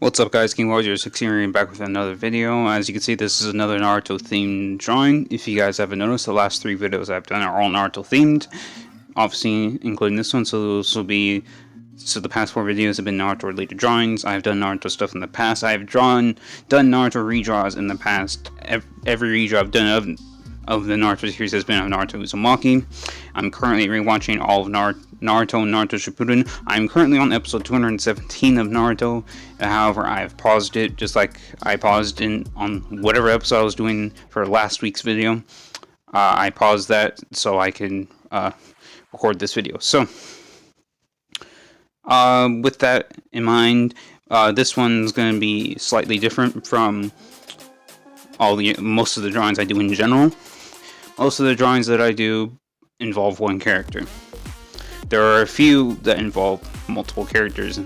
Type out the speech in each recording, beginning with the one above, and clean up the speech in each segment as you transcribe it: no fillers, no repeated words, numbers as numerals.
What's up guys, King Warrior 6 here back with another video. As you can see, this is another Naruto themed drawing. If you guys haven't noticed, the last 3 videos I've done are all Naruto themed, obviously including this one, so the past 4 videos have been Naruto related drawings. I've done Naruto stuff in the past. I've done Naruto redraws in the past. Every redraw I've done of the Naruto series has been of Naruto Uzumaki. I'm currently rewatching all of Naruto and Naruto Shippuden. I'm currently on episode 217 of Naruto. However, I've paused it just like I paused on whatever episode I was doing for last week's video. I paused that so I can record this video. So, with that in mind, this one's going to be slightly different from most of the drawings I do in general. Most of the drawings that I do involve one character. There are a few that involve multiple characters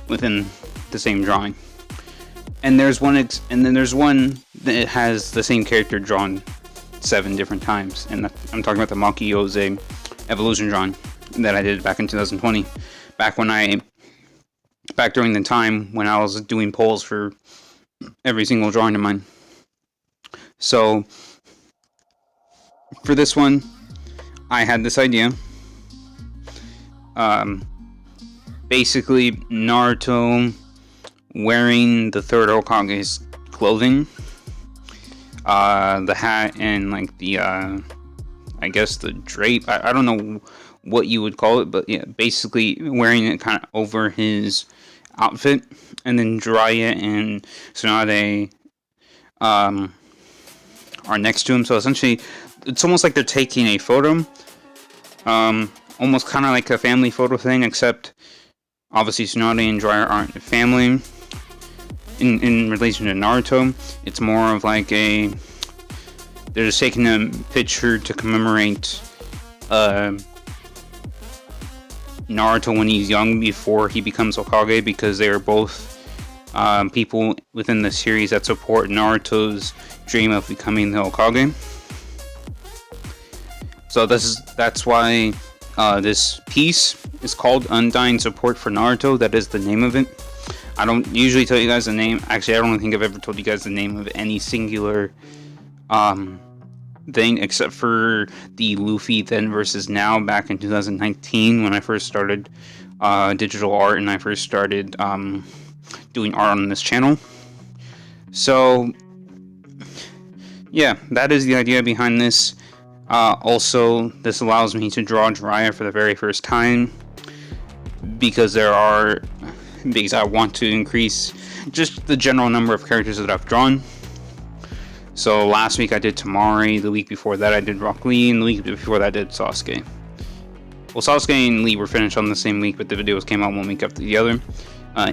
within the same drawing, and there's one that has the same character drawn 7 different times, and I'm talking about the Makiyose evolution drawing that I did back in 2020, back during the time when I was doing polls for every single drawing of mine. So for this one, I had this idea. Basically Naruto wearing the third Hokage's clothing, the hat and like the I guess the drape, I don't know what you would call it, but yeah, basically wearing it kind of over his outfit, and then Jiraiya and Tsunade are next to him. So essentially it's almost like they're taking a photo, almost kind of like a family photo thing, except obviously Tsunade and Jiraiya aren't a family in relation to Naruto. It's more of like they're just taking a picture to commemorate Naruto when he's young before he becomes Hokage, because they are both people within the series that support Naruto's dream of becoming the Hokage. So that's why this piece is called Undying Support for Naruto. That is the name of it. I don't usually tell you guys the name. Actually, I don't think I've ever told you guys the name of any singular thing, except for the Luffy Then versus Now back in 2019 when I first started digital art and I first started doing art on this channel. So yeah, that is the idea behind this. Also, this allows me to draw Jiraiya for the very first time because I want to increase just the general number of characters that I've drawn. So last week I did Tamari, the week before that I did Rock Lee, and the week before that I did Sasuke. Well, Sasuke and Lee were finished on the same week, but the videos came out one week after the other.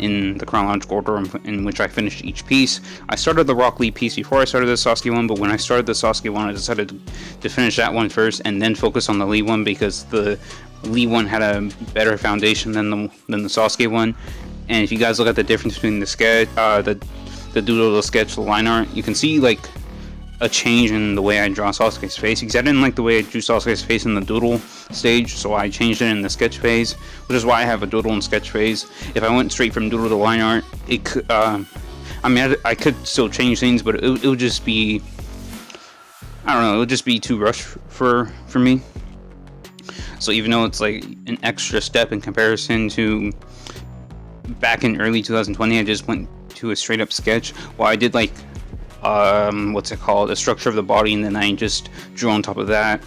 In the chronological order in which I finished each piece. I started the Rock Lee piece before I started the Sasuke one, but when I started the Sasuke one, I decided to finish that one first and then focus on the Lee one, because the Lee one had a better foundation than the Sasuke one. And if you guys look at the difference between the sketch, the doodle, the sketch, the line art, you can see like a change in the way I draw Sasuke's face, because I didn't like the way I drew Sasuke's face in the doodle stage, so I changed it in the sketch phase, which is why I have a doodle and sketch phase. If I went straight from doodle to line art, it could, I mean, I could still change things, but it would just be, I don't know, it would just be too rushed for me. So even though it's like an extra step in comparison to back in early 2020, I just went to a straight up sketch. Well, I did like what's it called, the structure of the body, and then I just drew on top of that.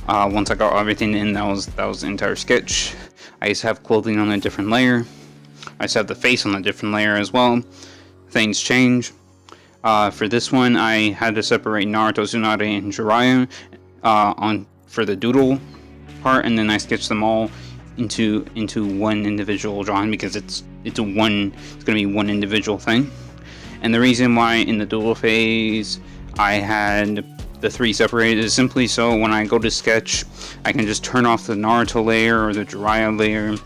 Once I got everything in, that was the entire sketch. I used to have clothing on a different layer. I used to have the face on a different layer as well. Things change. For this one, I had to separate Naruto, Tsunade, and Jiraiya for the doodle part, and then I sketched them all into one individual drawing, because it's gonna be one individual thing. And the reason why in the doodle phase I had the 3 separated is simply so when I go to sketch, I can just turn off the Naruto layer or the Jiraiya layer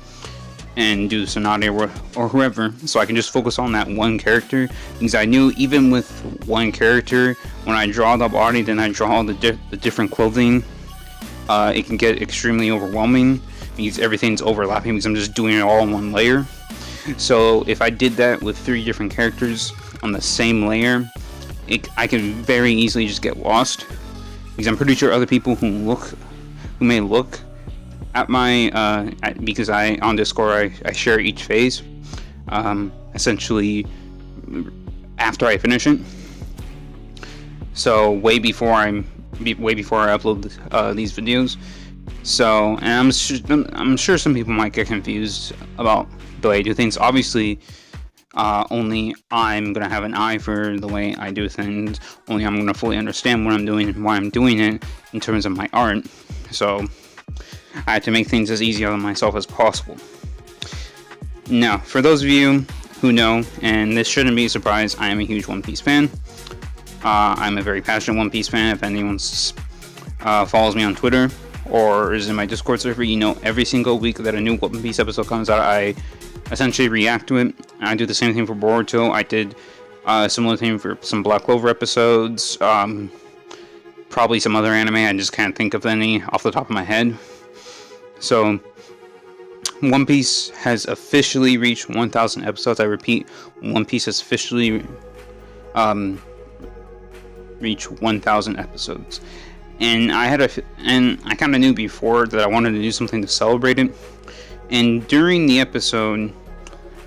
and do Tsunade or whoever, so I can just focus on that one character, because I knew even with one character, when I draw the body, then I draw the different clothing, it can get extremely overwhelming because everything's overlapping, because I'm just doing it all in one layer. So if I did that with 3 different characters on the same layer, I can very easily just get lost, because I'm pretty sure other people who may look at my because on Discord I share each phase, essentially after I finish it. So way before I upload these videos. So, and I'm sure some people might get confused about the way I do things. Obviously, only I'm gonna have an eye for the way I do things. Only I'm gonna fully understand what I'm doing and why I'm doing it in terms of my art. So I have to make things as easy on myself as possible. Now, for those of you who know, and this shouldn't be a surprise, I am a huge One Piece fan. I'm a very passionate One Piece fan. If anyone follows me on Twitter or is in my Discord server, you know every single week that a new One Piece episode comes out, I essentially react to it. I do the same thing for Boruto. I did a similar thing for some Black Clover episodes. Probably some other anime. I just can't think of any off the top of my head. So, One Piece has officially reached 1,000 episodes. I repeat, One Piece has officially reached 1,000 episodes. And I kind of knew before that I wanted to do something to celebrate it. And during the episode,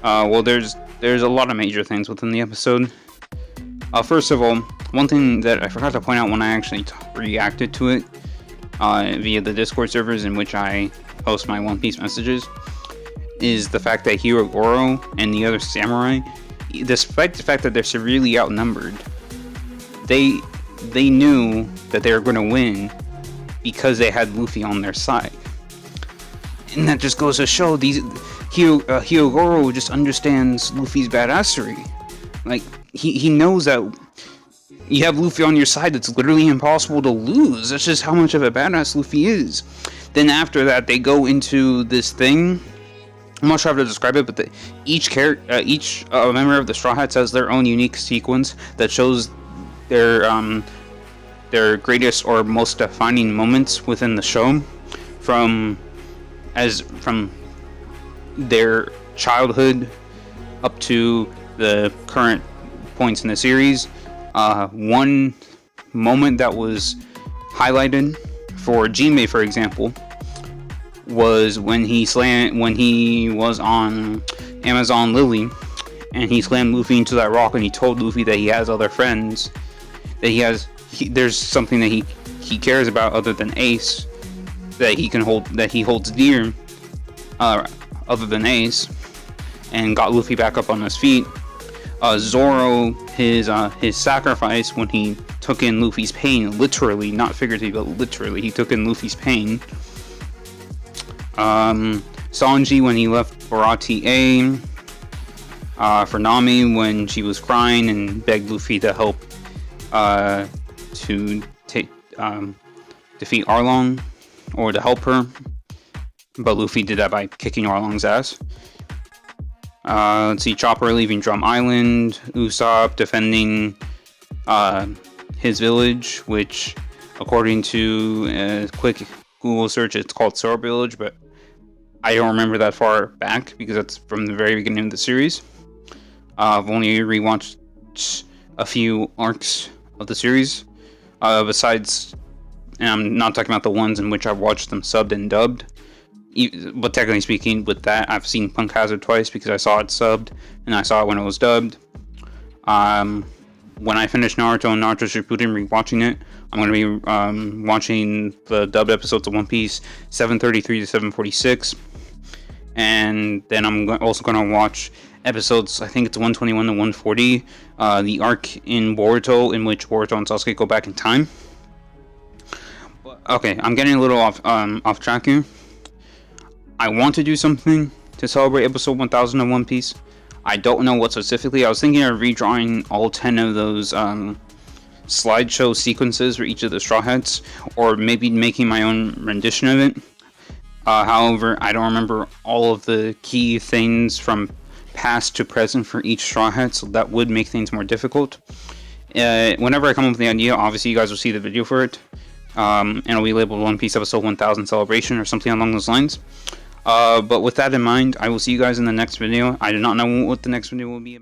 well, there's a lot of major things within the episode. First of all, one thing that I forgot to point out when I actually reacted to it via the Discord servers in which I post my One Piece messages is the fact that Hirogoro and the other samurai, despite the fact that they're severely outnumbered, they knew that they were going to win because they had Luffy on their side. And that just goes to show Hirogoro just understands Luffy's badassery. Like, he knows that you have Luffy on your side, it's literally impossible to lose. That's just how much of a badass Luffy is. Then after that, they go into this thing. I'm not sure how to describe it, but each member of the Straw Hats has their own unique sequence that shows their greatest or most defining moments within the show, from their childhood up to the current points in the series. One moment that was highlighted for Jinbei, for example, was when he was on Amazon Lily, and he slammed Luffy into that rock, and he told Luffy that he has other friends, that there's something that he cares about other than Ace, that he holds dear, other than Ace, and got Luffy back up on his feet. Zoro, his sacrifice when he took in Luffy's pain, literally, not figuratively, but literally, he took in Luffy's pain. Sanji when he left Barati A. For Nami when she was crying and begged Luffy to help to defeat Arlong, or to help her, but Luffy did that by kicking Arlong's ass. Let's see, Chopper leaving Drum Island, Usopp defending his village, which according to a quick Google search, it's called Sword Village, but I don't remember that far back because that's from the very beginning of the series. I've only rewatched a few arcs of the series, besides, and I'm not talking about the ones in which I've watched them subbed and dubbed. But technically speaking, with that, I've seen Punk Hazard twice because I saw it subbed and I saw it when it was dubbed. When I finish Naruto and Naruto Shippuden, rewatching it, I'm going to be watching the dubbed episodes of One Piece 733 to 746, and then I'm also going to watch episodes, I think it's 121 to 140, the arc in Boruto in which Boruto and Sasuke go back in time. Okay, I'm getting a little off track here. I want to do something to celebrate episode 1000 of One Piece. I don't know what specifically. I was thinking of redrawing all 10 of those slideshow sequences for each of the Straw Hats, or maybe making my own rendition of it. However, I don't remember all of the key things from past to present for each Straw Hat, so that would make things more difficult. Whenever I come up with the idea, obviously you guys will see the video for it, and it'll be labeled One Piece episode 1000 celebration or something along those lines. But with that in mind, I will see you guys in the next video. I do not know what the next video will be about.